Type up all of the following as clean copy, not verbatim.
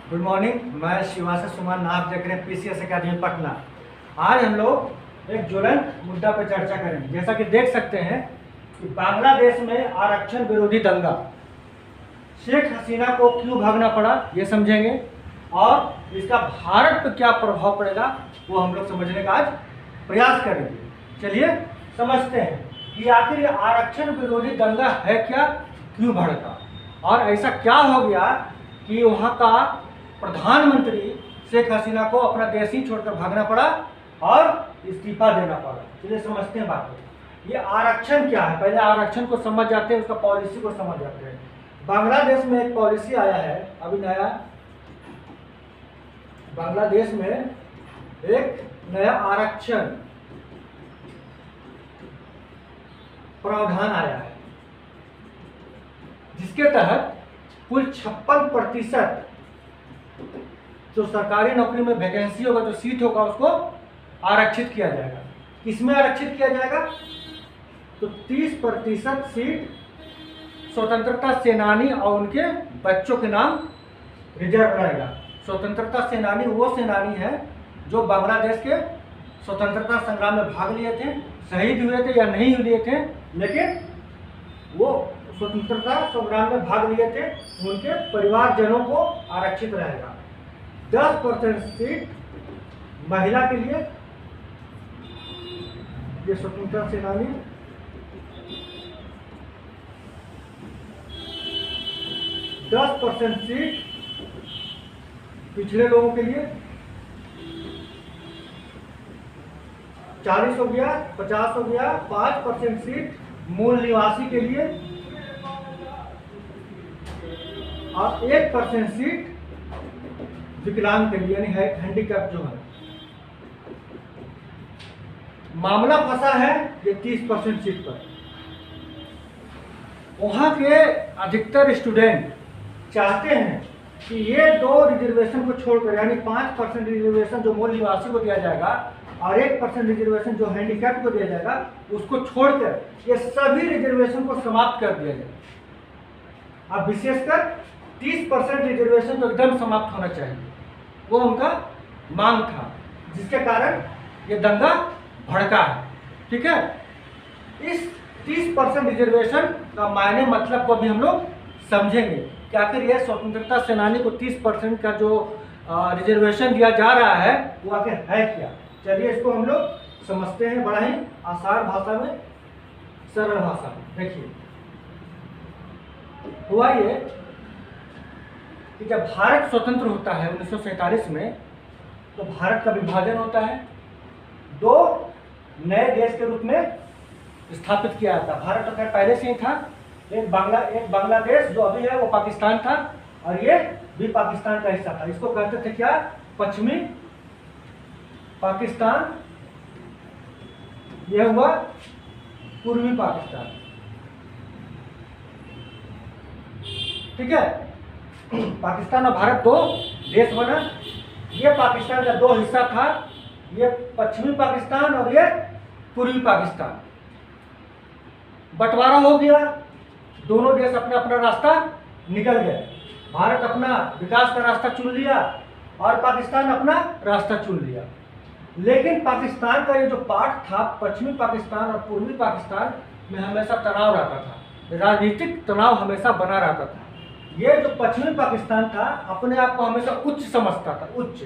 Good morning. मैं शिवाशी सुमन, आप देख रहे हैं पीसीएस अकेडमी पटना। आज हम लोग एक ज्वलंत मुद्दा पर चर्चा करेंगे। जैसा कि देख सकते हैं कि बांग्लादेश में आरक्षण विरोधी दंगा, शेख हसीना को क्यों भागना पड़ा ये समझेंगे, और इसका भारत पर क्या प्रभाव पड़ेगा वो हम लोग समझने का आज प्रयास करेंगे। चलिए समझते हैं कि आखिर ये आरक्षण विरोधी दंगा है क्या, क्यों भड़का, और ऐसा क्या हो गया कि वहाँ का प्रधानमंत्री शेख हसीना को अपना देश ही छोड़कर भागना पड़ा और इस्तीफा देना पड़ा। चलिए समझते हैं बात को। ये आरक्षण क्या है, पहले आरक्षण को समझ जाते हैं, उसका पॉलिसी को समझ जाते हैं। बांग्लादेश में एक पॉलिसी आया है अभी नया, बांग्लादेश में एक नया आरक्षण प्रावधान आया है, जिसके तहत कुल 56% जो सरकारी नौकरी में वैकेंसी होगा, जो सीट होगा, उसको आरक्षित किया जाएगा। किसमें आरक्षित किया जाएगा? तो 30% सीट स्वतंत्रता सेनानी और उनके बच्चों के नाम रिजर्व रहेगा। स्वतंत्रता सेनानी वो सेनानी है जो बांग्लादेश के स्वतंत्रता संग्राम में भाग लिए थे, शहीद हुए थे या नहीं हुए थे, लेकिन वो स्वतंत्रता संग्राम में भाग लिए थे, उनके परिवारजनों को आरक्षित रहेगा। 10% सीट महिला के लिए, ये स्वतंत्रता सेनानी, 10% सीट पिछड़े लोगों के लिए, 40 हो गया, 50 हो गया, 5% सीट मूल निवासी के लिए, और 1% सीट विकलांग के लिए, यानी हैंडीकैप जो है। मामला फंसा है ये 30% सीट पर। वहां के अधिकतर स्टूडेंट चाहते हैं कि ये 2 रिजर्वेशन को छोड़कर, यानी 5% रिजर्वेशन जो मूल निवासी को दिया जाएगा और 1% रिजर्वेशन जो हैंडीकैप को दिया जाएगा, उसको छोड़कर ये सभी रिजर्वेशन को समाप्त कर दिया जाए। अब विशेषकर 30% रिजर्वेशन तो एकदम समाप्त होना चाहिए, वो उनका मांग था, जिसके कारण ये दंगा भड़का है। ठीक है, इस 30% रिजर्वेशन का मायने मतलब को भी हम लोग समझेंगे कि आखिर ये स्वतंत्रता सेनानी को 30% का जो रिजर्वेशन दिया जा रहा है वो आखिर है क्या। चलिए इसको हम लोग समझते हैं बड़ा ही आसान भाषा में, सरल भाषा में। देखिए, हुआ ये कि जब भारत स्वतंत्र होता है 1947 में, तो भारत का विभाजन होता है, 2 नए देश के रूप में स्थापित किया जाता। भारत तो पहले से ही था, एक बांग्लादेश जो अभी है वो पाकिस्तान था, और ये भी पाकिस्तान का हिस्सा था। इसको कहते थे क्या? पश्चिमी पाकिस्तान। यह हुआ पूर्वी पाकिस्तान। ठीक है, पाकिस्तान और भारत 2 देश बना। ये पाकिस्तान का 2 हिस्सा था, ये पश्चिमी पाकिस्तान और ये पूर्वी पाकिस्तान। बंटवारा हो गया, दोनों देश अपना अपना रास्ता निकल गए। भारत अपना विकास का रास्ता चुन लिया और पाकिस्तान अपना रास्ता चुन लिया। लेकिन पाकिस्तान का ये जो पार्ट था, पश्चिमी पाकिस्तान और पूर्वी पाकिस्तान में हमेशा तनाव रहता था, राजनीतिक तनाव हमेशा बना रहता था। ये जो पश्चिमी पाकिस्तान था अपने आप को हमेशा उच्च समझता था, उच्च,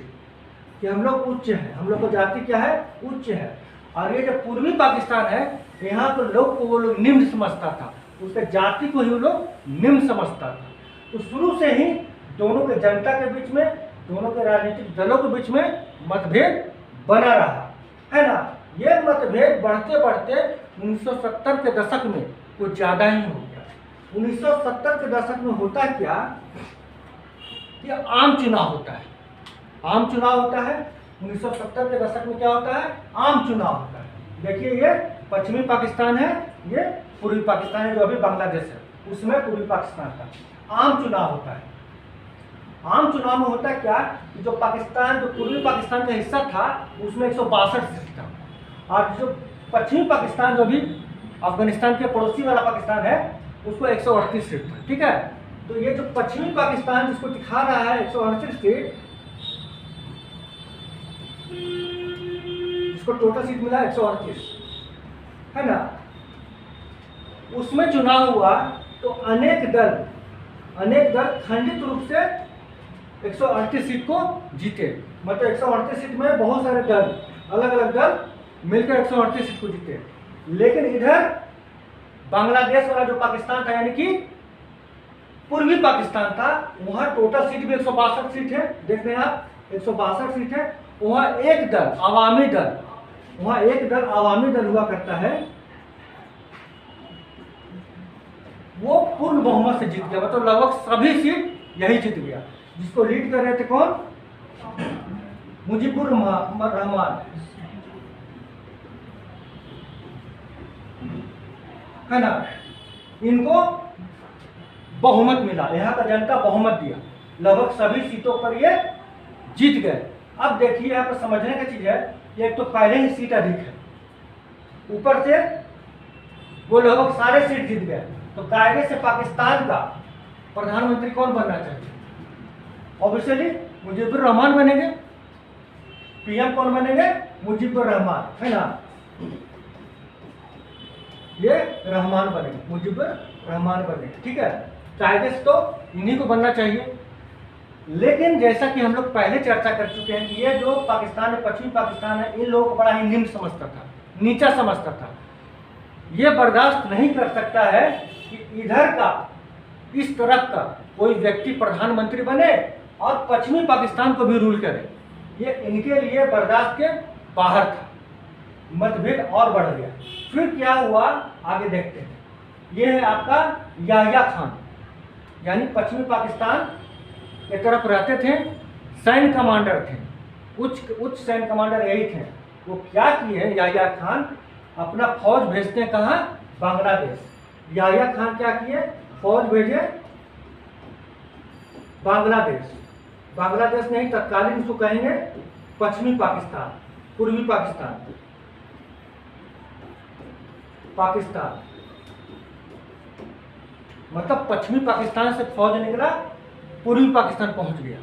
कि हम लोग उच्च हैं, हम लोग को जाति क्या है? उच्च है। और ये जो पूर्वी पाकिस्तान है, यहाँ पर लोग को वो लोग निम्न समझता था, उसके जाति को ही वो लोग निम्न समझता था। तो शुरू से ही दोनों के जनता के बीच में, दोनों के राजनीतिक दलों के बीच में मतभेद बना रहा है ना। ये मतभेद बढ़ते बढ़ते 1970 के दशक में कुछ ज़्यादा ही हो गया। 1970 के दशक में होता क्या कि आम चुनाव होता है। आम चुनाव होता है 1970 के दशक में। क्या होता है? आम चुनाव होता है। देखिए, ये पश्चिमी पाकिस्तान है, ये पूर्वी पाकिस्तान है, जो अभी बांग्लादेश है, उसमें पूर्वी पाकिस्तान का आम चुनाव होता है। आम चुनाव में होता है क्या कि जो पाकिस्तान, जो पूर्वी पाकिस्तान का हिस्सा था, उसमें 162 सीट था, और जो पश्चिमी पाकिस्तान, जो भी अफगानिस्तान के पड़ोसी वाला पाकिस्तान है, उसको 138 सीट था। ठीक है, तो ये जो पश्चिमी पाकिस्तान जिसको दिखा रहा है 168 सीट, जिसको टोटल सीट मिला 138, है ना, उसमें चुनाव हुआ तो अनेक दल खंडित रूप से 138 सीट को जीते। मतलब 138 सीट में बहुत सारे दल, अलग अलग दल मिलकर 138 सीट को जीते। लेकिन इधर बांग्लादेश वाला जो पाकिस्तान था, यानी कि पूर्वी पाकिस्तान था, वहां टोटल सीट भी 162 सीट है। देख रहे हैं आप, 162 सीट है। वहां एक दल अवामी दल हुआ करता है, वो पूर्ण बहुमत से जीत गया। मतलब लगभग सभी सीट यही जीत गया। जिसको लीड कर रहे थे कौन? मुजीबुर रहमान, है ना। इनको बहुमत मिला, यहाँ का जनता बहुमत दिया, लगभग सभी सीटों पर ये जीत गए। अब देखिए यहाँ पर समझने की चीज है, एक तो पहले ही सीट अधिक है, ऊपर से वो लगभग सारे सीट जीत गए। तो कायदे से पाकिस्तान का प्रधानमंत्री कौन बनना चाहिए? ऑब्वियसली मुजीबुर रहमान बनेंगे। पीएम कौन बनेंगे? मुजीबुर रहमान, है ना। ये रहमान बनेंगे, मुजीबुर रहमान बनेंगे, ठीक है। कायदे से तो इन्हीं को बनना चाहिए। लेकिन जैसा कि हम लोग पहले चर्चा कर चुके हैं कि ये जो पाकिस्तान है, पश्चिमी पाकिस्तान है, इन लोगों को बड़ा ही निम्न समझता था, नीचा समझता था। ये बर्दाश्त नहीं कर सकता है कि इधर का, इस तरफ का कोई व्यक्ति प्रधानमंत्री बने और पश्चिमी पाकिस्तान को भी रूल करे। ये इनके लिए बर्दाश्त के बाहर था। मतभेद और बढ़ गया। फिर क्या हुआ, आगे देखते हैं। ये है आपका याह्या खान, यानी पश्चिमी पाकिस्तान के तरफ रहते थे, सैन्य कमांडर थे, उच्च सैन्य कमांडर यही थे। वो क्या किए, याह्या खान अपना फौज भेजते हैं कहाँ? बांग्लादेश। याह्या खान क्या किए, फौज भेजे बांग्लादेश। बांग्लादेश नहीं, तत्कालीन उसको कहेंगे पश्चिमी पाकिस्तान, पूर्वी पाकिस्तान, मतलब पश्चिमी पाकिस्तान से फौज निकला, पूर्वी पाकिस्तान पहुंच गया।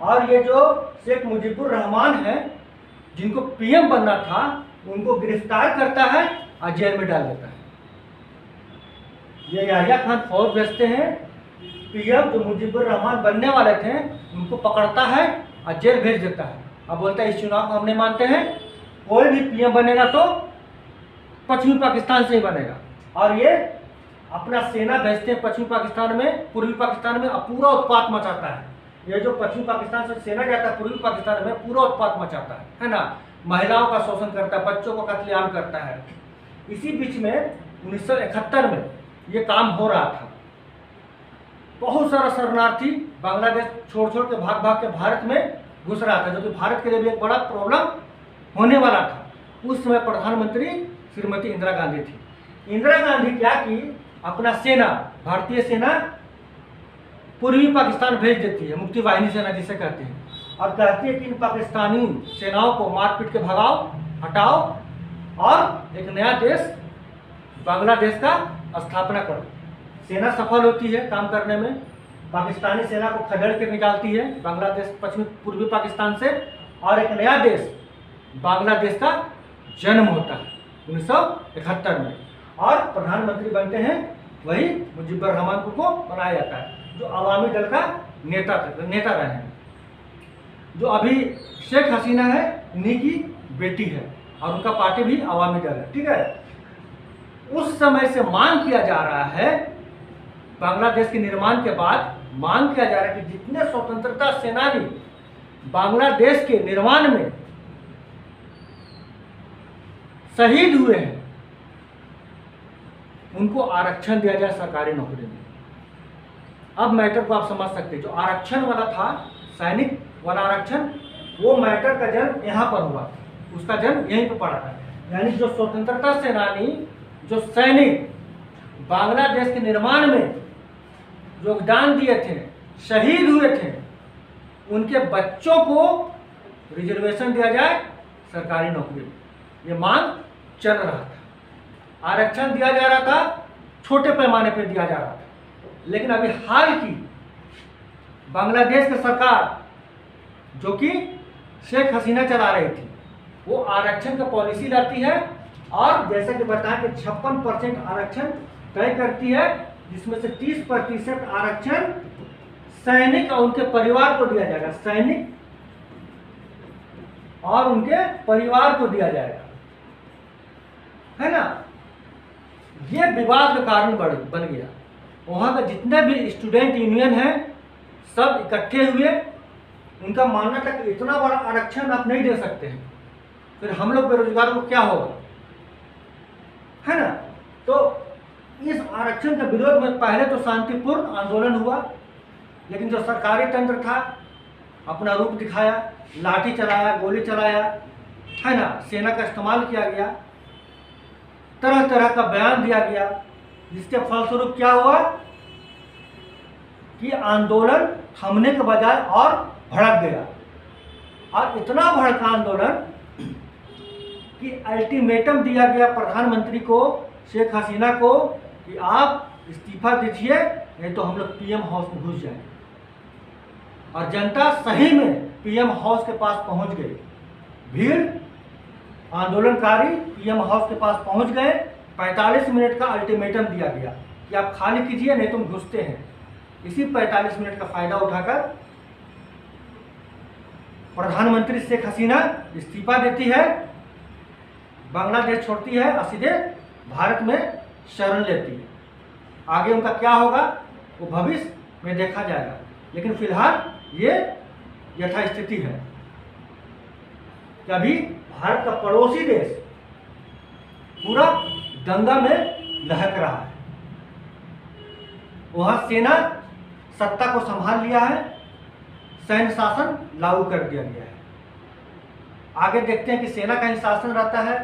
और ये जो शेख मुजीबुर रहमान है, जिनको पीएम बनना था, उनको गिरफ्तार करता है और जेल में डाल देता है। ये याह्या खान फौज भेजते हैं, पीएम जो मुजीबुर रहमान बनने वाले थे उनको पकड़ता है और जेल भेज देता है। अब बोलता है इस चुनाव को हम नहीं मानते हैं, कोई भी पीएम बनेगा तो पश्चिमी पाकिस्तान से ही बनेगा। और ये अपना सेना भेजते हैं पश्चिमी पाकिस्तान में, पूर्वी पाकिस्तान में, और पूरा उत्पात मचाता है। ये जो पश्चिमी पाकिस्तान से सेना जाता है पूर्वी पाकिस्तान में, पूरा उत्पात मचाता है ना। महिलाओं का शोषण करता है, बच्चों को कत्लेआम करता है। इसी बीच में 1971 में ये काम हो रहा था। बहुत सारा शरणार्थी बांग्लादेश छोड़ के भाग के भारत में घुस रहा था, जो कि भारत के लिए भी एक बड़ा प्रॉब्लम होने वाला था। उस समय प्रधानमंत्री श्रीमती इंदिरा गांधी थी। इंदिरा गांधी क्या की, अपना सेना, भारतीय सेना पूर्वी पाकिस्तान भेज देती है, मुक्ति वाहिनी सेना जिसे कहते हैं, और कहती है कि इन पाकिस्तानी सेनाओं को मार पीट के भगाओ, हटाओ और एक नया देश बांग्लादेश का स्थापना करो। सेना सफल होती है काम करने में, पाकिस्तानी सेना को खदेड़ के निकालती है बांग्लादेश, पश्चिमी पूर्वी पाकिस्तान से, और एक नया देश बांग्लादेश का जन्म होता है 1971 में। और प्रधानमंत्री बनते हैं वही मुजीबुर रहमान को बनाया जाता है, जो अवामी दल का नेता रहे हैं, जो अभी शेख हसीना है इन्हीं की बेटी है, और उनका पार्टी भी अवामी दल है, ठीक है। उस समय से मांग किया जा रहा है, बांग्लादेश के निर्माण के बाद मांग किया जा रहा है कि जितने स्वतंत्रता सेनानी बांग्लादेश के निर्माण में शहीद हुए हैं, उनको आरक्षण दिया जाए सरकारी नौकरी में। अब मैटर को आप समझ सकते हैं, जो आरक्षण वाला था, सैनिक वाला आरक्षण, वो मैटर का जन्म यहाँ पर हुआ था, उसका जन्म यहीं पर पड़ा था। यानी जो स्वतंत्रता सेनानी, जो सैनिक बांग्लादेश के निर्माण में योगदान दिए थे, शहीद हुए थे, उनके बच्चों को रिजर्वेशन दिया जाए सरकारी नौकरी में। ये मांग चल रहा था, आरक्षण दिया जा रहा था, छोटे पैमाने पर दिया जा रहा था, लेकिन अभी हाल की बांग्लादेश की सरकार, जो कि शेख हसीना चला रही थी, वो आरक्षण का पॉलिसी लाती है और जैसा कि बताया कि 56% आरक्षण तय करती है, जिसमें से 30% आरक्षण सैनिक और उनके परिवार को दिया जाएगा। सैनिक और उनके परिवार को दिया जाएगा, है ना। ये विवाद का कारण बन गया। वहाँ का जितने भी स्टूडेंट यूनियन हैं सब इकट्ठे हुए। उनका मानना था कि इतना बड़ा आरक्षण आप नहीं दे सकते हैं, फिर हम लोग बेरोजगारों को क्या होगा, है ना। तो इस आरक्षण के विरोध में पहले तो शांतिपूर्ण आंदोलन हुआ, लेकिन जो सरकारी तंत्र था अपना रूप दिखाया, लाठी चलाया, गोली चलाया, है ना, सेना का इस्तेमाल किया गया, तरह तरह का बयान दिया गया, जिसके फलस्वरूप क्या हुआ कि आंदोलन थमने के बजाय और भड़क गया। और इतना भड़का आंदोलन कि अल्टीमेटम दिया गया प्रधानमंत्री को, शेख हसीना को, कि आप इस्तीफा दीजिए नहीं तो हम लोग पीएम हाउस में घुस जाएंगे। और जनता सही में पीएम हाउस के पास पहुंच गई। भीड़, आंदोलनकारी पीएम हाउस के पास पहुंच गए। 45 मिनट का अल्टीमेटम दिया गया कि आप खाली कीजिए नहीं तो हम घुसते हैं। इसी 45 मिनट का फायदा उठाकर प्रधानमंत्री शेख हसीना इस्तीफा देती है, बांग्लादेश छोड़ती है और सीधे भारत में शरण लेती है। आगे उनका क्या होगा वो भविष्य में देखा जाएगा, लेकिन फिलहाल ये यथास्थिति है कि अभी भारत का पड़ोसी देश पूरा दंगा में लहक रहा है। वहां सेना सत्ता को संभाल लिया है, सैन्य शासन लागू कर दिया गया है। आगे देखते हैं कि सेना का ही शासन रहता है,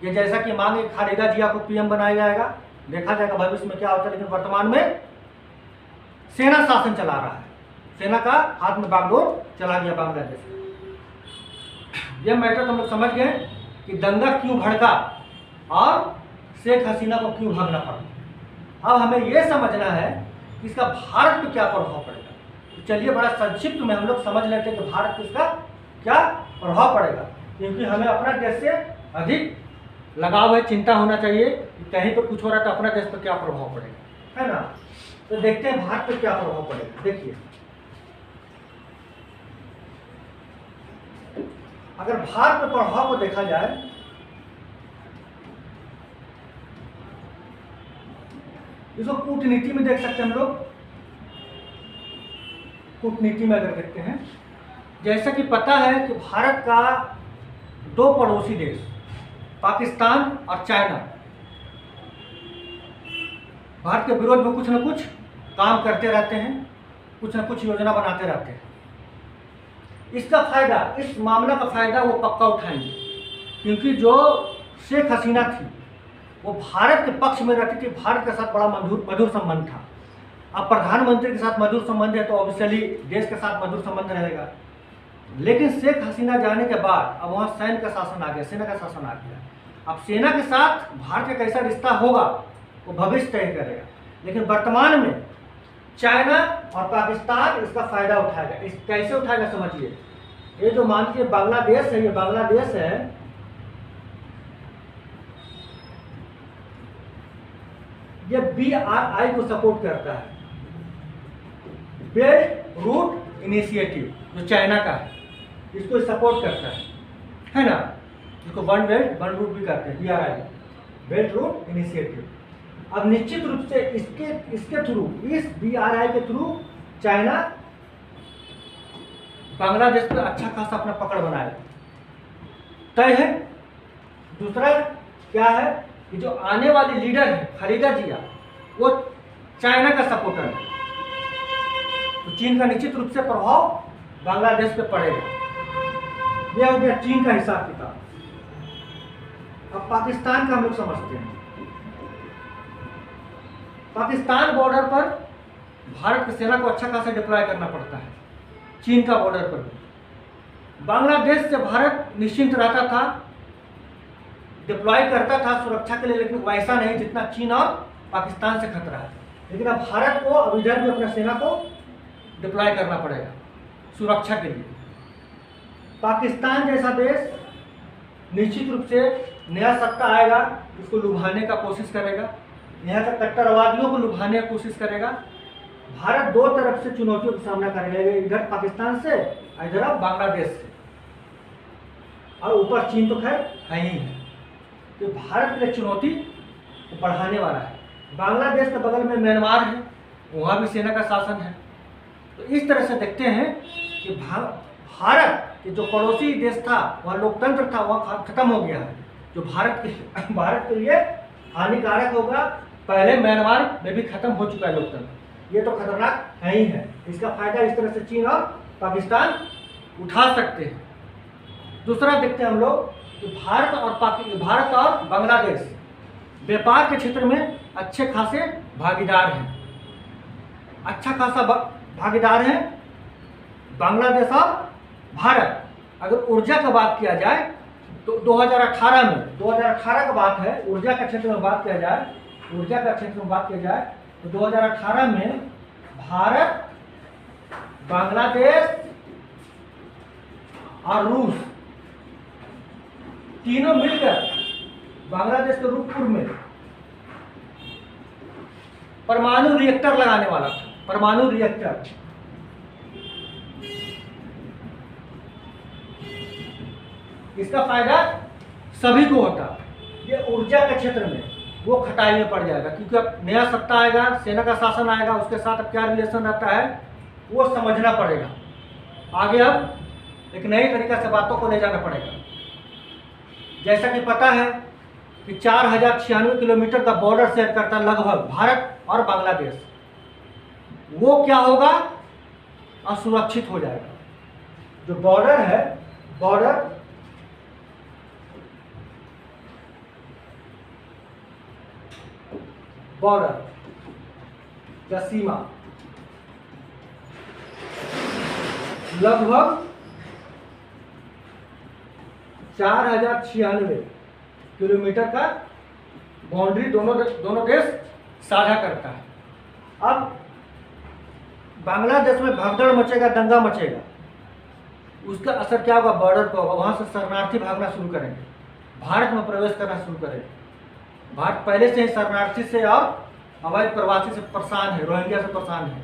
ये जैसा कि मांगे खालिदा जिया को पीएम बनाया जाएगा, देखा जाएगा भविष्य में क्या होता है। लेकिन वर्तमान में सेना शासन चला रहा है, सेना का हाथ में बागडोर चला गया बांग्लादेश में। यह मैटर हम लोग समझ गए कि दंगा क्यों भड़का और शेख हसीना को क्यों भागना पड़ा। अब हमें यह समझना है कि इसका भारत पे क्या प्रभाव पड़ेगा। तो चलिए बड़ा संक्षिप्त में हम लोग समझ लेते हैं कि भारत पे इसका क्या प्रभाव पड़ेगा, क्योंकि हमें अपना देश से अधिक लगाव है, चिंता होना चाहिए कि कहीं पर कुछ हो रहा है तो अपना देश पर क्या प्रभाव पड़ेगा, है ना। तो देखते हैं भारत पे क्या प्रभाव पड़ेगा। देखिए, अगर भारत पे प्रभाव को देखा जाए इसको कूटनीति में देख सकते हैं हम लोग। कूटनीति में अगर देखते हैं, जैसा कि पता है कि भारत का दो पड़ोसी देश पाकिस्तान और चाइना भारत के विरोध में कुछ न कुछ काम करते रहते हैं, कुछ न कुछ योजना बनाते रहते हैं। इसका फायदा, इस मामला का फायदा वो पक्का उठाएंगे, क्योंकि जो शेख हसीना थी वो भारत के पक्ष में रहती थी, भारत के साथ बड़ा मधुर संबंध था। अब प्रधानमंत्री के साथ मधुर संबंध है तो ऑब्वियसली देश के साथ मधुर संबंध रहेगा। लेकिन शेख हसीना जाने के बाद अब वहाँ सैन्य का शासन आ गया, सेना का शासन आ गया। अब सेना के साथ भारत का कैसा रिश्ता होगा वो भविष्य तय करेगा। लेकिन वर्तमान में चाइना और पाकिस्तान इसका फायदा उठाएगा। इस कैसे उठाएगा समझिए। ये जो मानते बांग्लादेश है, ये बांग्लादेश है, ये BRI को सपोर्ट करता है, बेल्ट रूट इनिशिएटिव, जो चाइना का है, इसको सपोर्ट करता है ना। इसको वन बेल्ट वन रूट भी कहते हैं, BRI, बेल्ट रूट इनिशिएटिव। अब निश्चित रूप से इसके थ्रू, इस BRI के थ्रू चाइना बांग्लादेश पर अच्छा खासा अपना पकड़ बनाएगा, तय है। दूसरा क्या है कि जो आने वाली लीडर है खालिदा जिया, वो चाइना का सपोर्टर है, तो चीन का निश्चित रूप से प्रभाव बांग्लादेश पे पड़ेगा। यह हो गया चीन का हिसाब किताब। अब पाकिस्तान का हम लोग समझते हैं। पाकिस्तान बॉर्डर पर भारत की सेना को अच्छा खासा डिप्लॉय करना पड़ता है, चीन का बॉर्डर पर भी। बांग्लादेश से भारत निश्चिंत रहता था, डिप्लॉय करता था सुरक्षा के लिए, लेकिन वैसा नहीं जितना चीन और पाकिस्तान से खतरा है। लेकिन अब भारत को अब इधर भी अपना सेना को डिप्लॉय करना पड़ेगा सुरक्षा के लिए। पाकिस्तान जैसा देश निश्चित रूप से नया सत्ता आएगा, उसको लुभाने का कोशिश करेगा, यहाँ के कट्टरवादियों को लुभाने की कोशिश करेगा। भारत दो तरफ से चुनौतियों का सामना करेगा, इधर पाकिस्तान से और इधर बांग्लादेश से, और ऊपर चीन तो खैर है ही है। तो भारत के लिए चुनौती बढ़ाने वाला है। बांग्लादेश के बगल में म्यांमार है, वहाँ भी सेना का शासन है। तो इस तरह से देखते हैं कि भारत के जो पड़ोसी देश था वहाँ लोकतंत्र था, वहाँ खत्म हो गया है, जो भारत के लिए हानिकारक होगा। पहले म्यांमार में भी खत्म हो चुका है लोकतंत्र, ये तो खतरनाक है ही है। इसका फायदा इस तरह से चीन और पाकिस्तान उठा सकते हैं। दूसरा देखते हैं हम लोग कि भारत और बांग्लादेश व्यापार के क्षेत्र में अच्छे खासे भागीदार हैं, अच्छा खासा भागीदार हैं बांग्लादेश और भारत। अगर ऊर्जा का बात किया जाए तो 2018 का बात है, ऊर्जा के क्षेत्र में बात किया जाए, तो 2018 में भारत, बांग्लादेश और रूस तीनों मिलकर बांग्लादेश के रूपपुर में परमाणु रिएक्टर लगाने वाला था। परमाणु रिएक्टर, इसका फायदा सभी को होता। ये ऊर्जा के क्षेत्र में वो खटाई में पड़ जाएगा, क्योंकि अब नया सत्ता आएगा, सेना का शासन आएगा, उसके साथ अब क्या रिलेशन रहता है वो समझना पड़ेगा। आगे अब एक नई तरीका से बातों को ले जाना पड़ेगा। जैसा कि पता है कि 4096 किलोमीटर का बॉर्डर शेयर करता है लगभग भारत और बांग्लादेश। वो क्या होगा, असुरक्षित हो जाएगा। जो बॉर्डर है, बॉर्डर या सीमा लगभग 4096 किलोमीटर का बाउंड्री दोनों देश साझा करता है। अब बांग्लादेश में भगदड़ मचेगा, दंगा मचेगा, उसका असर क्या होगा, बॉर्डर पर होगा। वहाँ से शरणार्थी भागना शुरू करेंगे, भारत में प्रवेश करना शुरू करेंगे। भारत पहले से ही शरणार्थी से और अवैध प्रवासी से परेशान है, रोहिंग्या से परेशान है।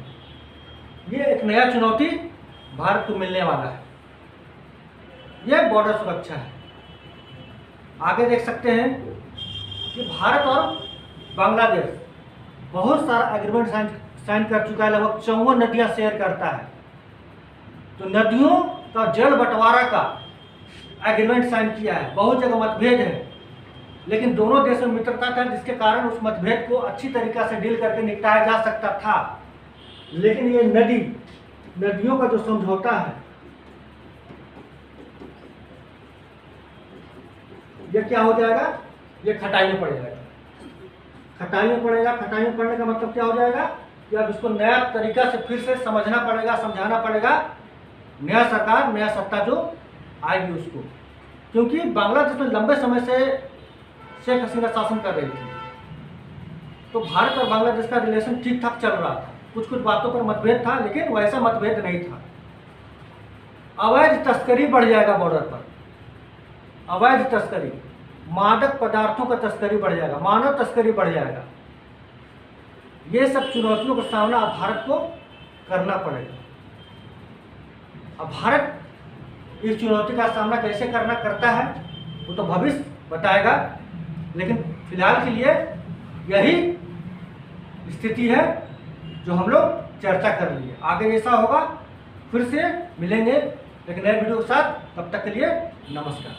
ये एक नया चुनौती भारत को मिलने वाला है, यह बॉर्डर सुरक्षा है। आगे देख सकते हैं कि भारत और बांग्लादेश बहुत सारा एग्रीमेंट साइन कर चुका है, लगभग 54 नदियां शेयर करता है। तो नदियों का जल बंटवारा का एग्रीमेंट साइन किया है। बहुत जगह मतभेद है, लेकिन दोनों देशों में मित्रता था, जिसके कारण उस मतभेद को अच्छी तरीका से डील करके निपटाया जा सकता था। लेकिन ये नदियों का जो समझौता है, ये क्या हो जाएगा, ये खटाई में पड़ जाएगा। खटाई में पड़ने का मतलब क्या हो जाएगा कि अब इसको नया तरीका से फिर से समझना पड़ेगा, समझाना पड़ेगा। नया सरकार, नया सत्ता जो आएगी उसको, क्योंकि बांग्लादेश में लंबे समय से शेख हसीना शासन कर रही थी, तो भारत और बांग्लादेश का रिलेशन ठीक ठाक चल रहा था। कुछ बातों पर मतभेद था, लेकिन वैसा मतभेद नहीं था। अवैध तस्करी बढ़ जाएगा बॉर्डर पर, अवैध तस्करी, मादक पदार्थों का तस्करी बढ़ जाएगा, मानव तस्करी बढ़ जाएगा। ये सब चुनौतियों का सामना अब भारत को करना पड़ेगा। अब भारत इस चुनौती का सामना कैसे करता है वो तो भविष्य बताएगा, लेकिन फिलहाल के लिए यही स्थिति है जो हम लोग चर्चा कर लिए। आगे जैसा होगा फिर से मिलेंगे एक नए वीडियो के साथ, तब तक के लिए नमस्कार।